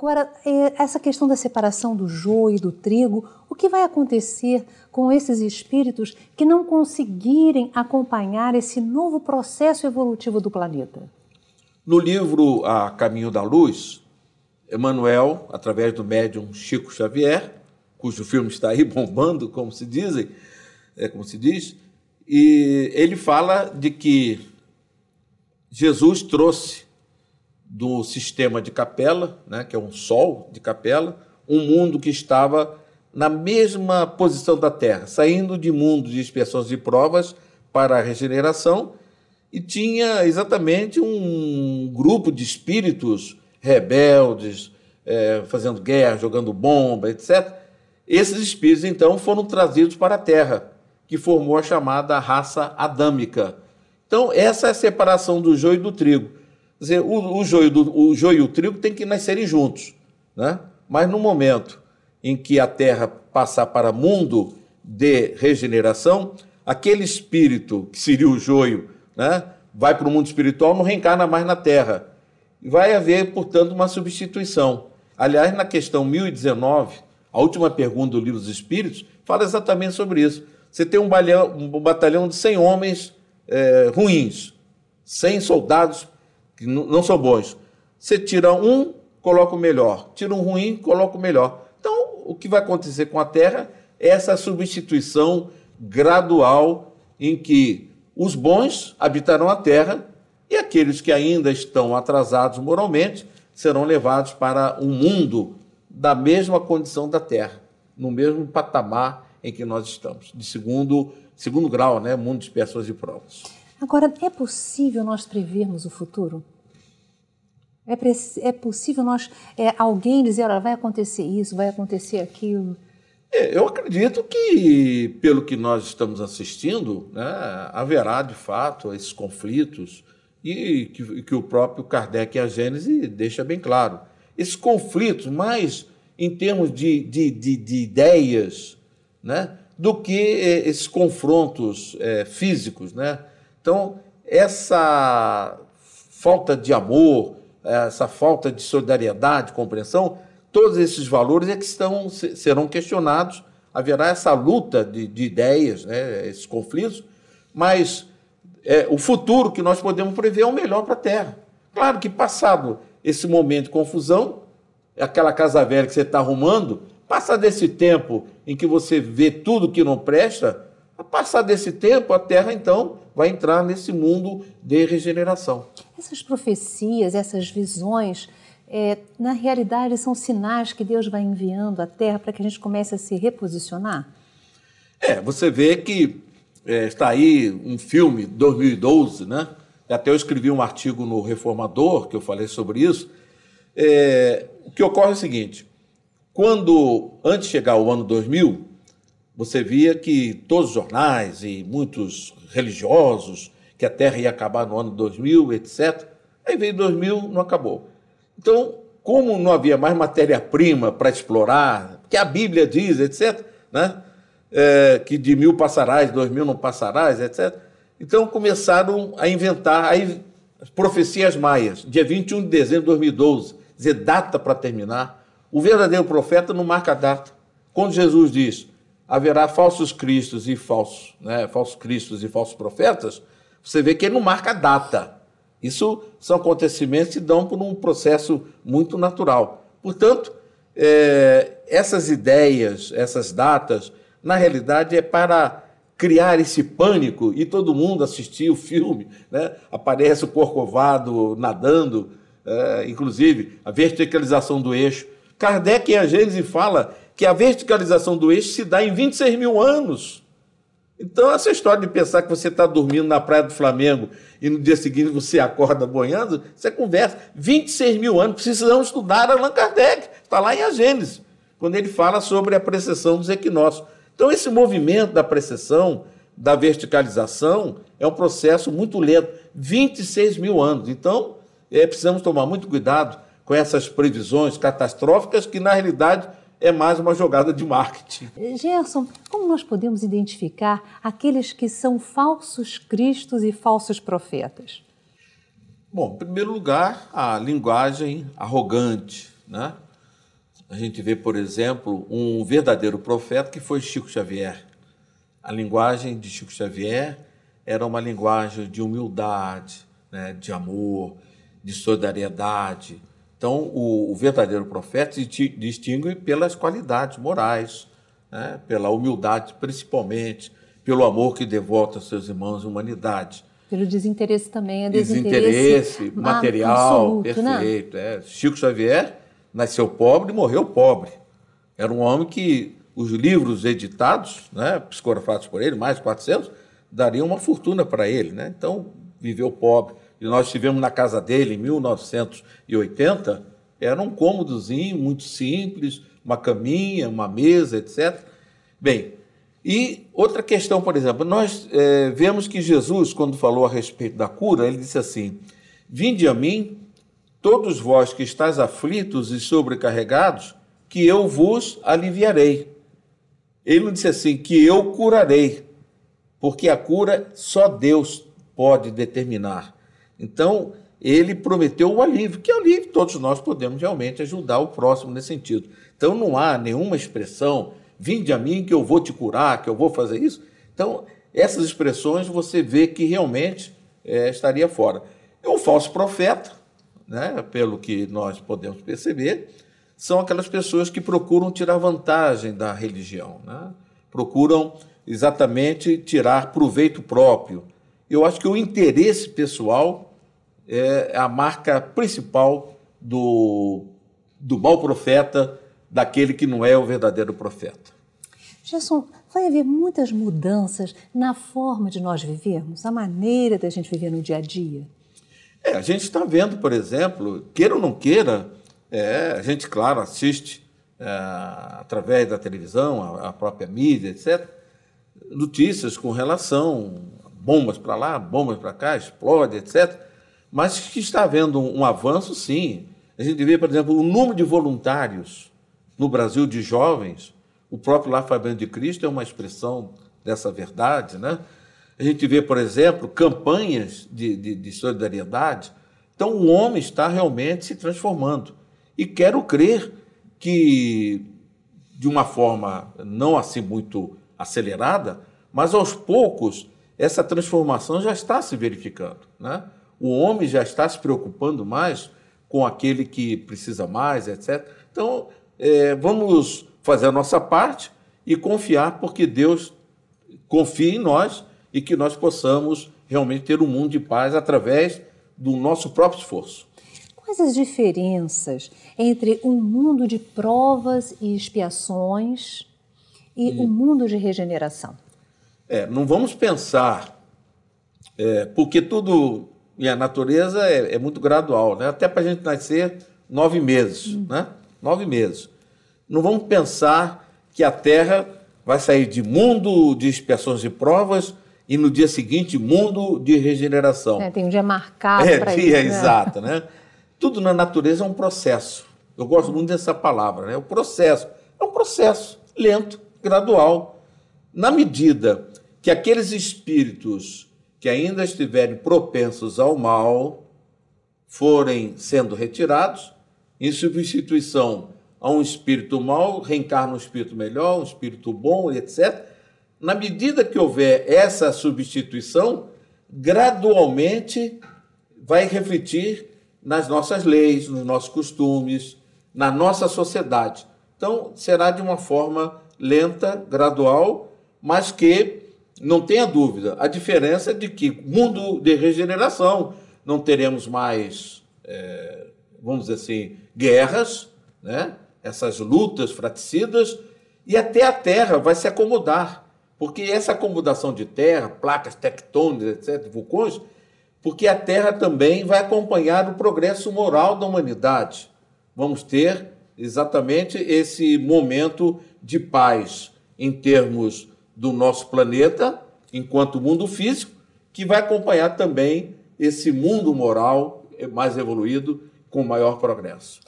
Agora, essa questão da separação do joio e do trigo, o que vai acontecer com esses espíritos que não conseguirem acompanhar esse novo processo evolutivo do planeta? No livro A Caminho da Luz, Emmanuel, através do médium Chico Xavier, cujo filme está aí bombando, como se diz, e ele fala de que Jesus trouxe do sistema de Capela, né, que é um sol de Capela, um mundo que estava na mesma posição da Terra, saindo de mundo de expiações e provas para a regeneração, e tinha exatamente um grupo de espíritos rebeldes, fazendo guerra, jogando bomba, etc. Esses espíritos, então, foram trazidos para a Terra, que formou a chamada raça adâmica. Então, essa é a separação do joio e do trigo. Quer dizer, o joio e o trigo têm que nascerem juntos, né? Mas no momento em que a Terra passar para mundo de regeneração, aquele espírito, que seria o joio, né, vai para o mundo espiritual, não reencarna mais na Terra. E vai haver, portanto, uma substituição. Aliás, na questão 1019, a última pergunta do Livro dos Espíritos, fala exatamente sobre isso. Você tem um batalhão de 100 homens ruins, 100 soldados que não são bons. Você tira um, coloca o melhor. Tira um ruim, coloca o melhor. Então, o que vai acontecer com a Terra é essa substituição gradual em que os bons habitarão a Terra e aqueles que ainda estão atrasados moralmente serão levados para um mundo da mesma condição da Terra, no mesmo patamar em que nós estamos, de segundo grau, né? Mundo de expiações e provas. Agora, é possível nós prevermos o futuro? É possível alguém dizer, olha, vai acontecer isso, vai acontecer aquilo? Eu acredito que, pelo que nós estamos assistindo, né, haverá, de fato, esses conflitos e que o próprio Kardec e a Gênese deixa bem claro. Esses conflitos, mais em termos de ideias, né, do que esses confrontos físicos, né? Então, essa falta de amor, essa falta de solidariedade, compreensão, todos esses valores é que serão questionados. Haverá essa luta de ideias, né, esses conflitos, mas o futuro que nós podemos prever é o melhor para a Terra. Claro que, passado esse momento de confusão, aquela casa velha que você está arrumando, passar desse tempo em que você vê tudo que não presta, a passar desse tempo, a Terra, então, vai entrar nesse mundo de regeneração. Essas profecias, essas visões, na realidade, são sinais que Deus vai enviando à Terra para que a gente comece a se reposicionar? Você vê que está aí um filme, 2012, né? Até eu escrevi um artigo no Reformador, que eu falei sobre isso. O que ocorre é o seguinte: antes de chegar ao ano 2000, você via que todos os jornais e muitos religiosos, que a Terra ia acabar no ano 2000, etc. Aí veio 2000, não acabou. Então, como não havia mais matéria-prima para explorar, que a Bíblia diz, etc., né? Que de 1000 passarás, 2000 não passarás, etc. Então, começaram a inventar as profecias maias, dia 21 de dezembro de 2012, dizer data para terminar. O verdadeiro profeta não marca a data. Quando Jesus diz haverá falsos cristos e falsos profetas, você vê que ele não marca a data. Isso são acontecimentos que dão por um processo muito natural. Portanto, essas ideias, essas datas, na realidade é para criar esse pânico e todo mundo assistir o filme, né? Aparece o Corcovado nadando, inclusive a verticalização do eixo. Kardec, em a Gênese, fala que a verticalização do eixo se dá em 26 mil anos. Então, essa história de pensar que você está dormindo na Praia do Flamengo e no dia seguinte você acorda boiando, isso é conversa. 26 mil anos, precisamos estudar Allan Kardec, está lá em A Gênese, quando ele fala sobre a precessão dos equinócios. Então, esse movimento da precessão, da verticalização, é um processo muito lento, 26 mil anos. Então, precisamos tomar muito cuidado com essas previsões catastróficas, que, na realidade, é mais uma jogada de marketing. Gerson, como nós podemos identificar aqueles que são falsos cristos e falsos profetas? Bom, em primeiro lugar, a linguagem arrogante, né? a gente vê, por exemplo, um verdadeiro profeta que foi Chico Xavier. A linguagem de Chico Xavier era uma linguagem de humildade, né, de amor, de solidariedade. Então, o verdadeiro profeta se distingue pelas qualidades morais, né, pela humildade, principalmente, pelo amor que devota aos seus irmãos, humanidade. Pelo desinteresse também, desinteresse material, absoluto, perfeito. Né? Chico Xavier nasceu pobre e morreu pobre. Era um homem que os livros editados, né, psicografados por ele, mais de 400, dariam uma fortuna para ele. Né? Então, viveu pobre. E nós estivemos na casa dele em 1980, era um cômodozinho muito simples, uma caminha, uma mesa, etc. Bem, e outra questão, por exemplo, nós vemos que Jesus, quando falou a respeito da cura, ele disse assim: vinde a mim, todos vós que estáis aflitos e sobrecarregados, que eu vos aliviarei. Ele não disse assim, que eu curarei, porque a cura só Deus pode determinar. Então, ele prometeu o alívio, que alívio todos nós podemos realmente ajudar o próximo nesse sentido. Então, não há nenhuma expressão, vinde a mim que eu vou te curar, que eu vou fazer isso. Então, essas expressões você vê que realmente estaria fora. E o falso profeta, né, pelo que nós podemos perceber, são aquelas pessoas que procuram tirar vantagem da religião, né? Procuram exatamente tirar proveito próprio. Eu acho que o interesse pessoal é a marca principal do mau profeta, daquele que não é o verdadeiro profeta. Gerson, vai haver muitas mudanças na forma de nós vivermos, a maneira da gente viver no dia a dia? A gente está vendo, por exemplo, queira ou não queira, a gente, claro, assiste através da televisão, a própria mídia, etc., notícias com relação a bombas para lá, bombas para cá, explode, etc., mas que está havendo um avanço, sim. A gente vê, por exemplo, o número de voluntários no Brasil de jovens, o próprio Lar Fabiano de Cristo é uma expressão dessa verdade, né? A gente vê, por exemplo, campanhas de solidariedade. Então, o homem está realmente se transformando. E quero crer que, de uma forma não assim muito acelerada, mas aos poucos, essa transformação já está se verificando, né? O homem já está se preocupando mais com aquele que precisa mais, etc. Então, vamos fazer a nossa parte e confiar, porque Deus confia em nós e que nós possamos realmente ter um mundo de paz através do nosso próprio esforço. Quais as diferenças entre um mundo de provas e expiações e um mundo de regeneração? Não vamos pensar, porque tudo e a natureza é muito gradual, né? Até para a gente nascer 9 meses, né? 9 meses. Não vamos pensar que a Terra vai sair de mundo de expiações e provas e no dia seguinte mundo de regeneração. Tem um dia marcado para isso. Exato, né? Tudo na natureza é um processo. Eu gosto muito dessa palavra, né? O processo é um processo lento, gradual. Na medida que aqueles espíritos que ainda estiverem propensos ao mal forem sendo retirados, em substituição a um espírito mau, reencarna um espírito melhor, um espírito bom, etc. Na medida que houver essa substituição, gradualmente vai refletir nas nossas leis, nos nossos costumes, na nossa sociedade. Então, será de uma forma lenta, gradual, mas que, não tenha dúvida, a diferença é de que, mundo de regeneração, não teremos mais, vamos dizer assim, guerras, né? Essas lutas fratricidas, e até a Terra vai se acomodar, porque essa acomodação de terra, placas tectônicas, etc., vulcões, porque a Terra também vai acompanhar o progresso moral da humanidade. Vamos ter exatamente esse momento de paz em termos do nosso planeta, enquanto mundo físico, que vai acompanhar também esse mundo moral mais evoluído com maior progresso.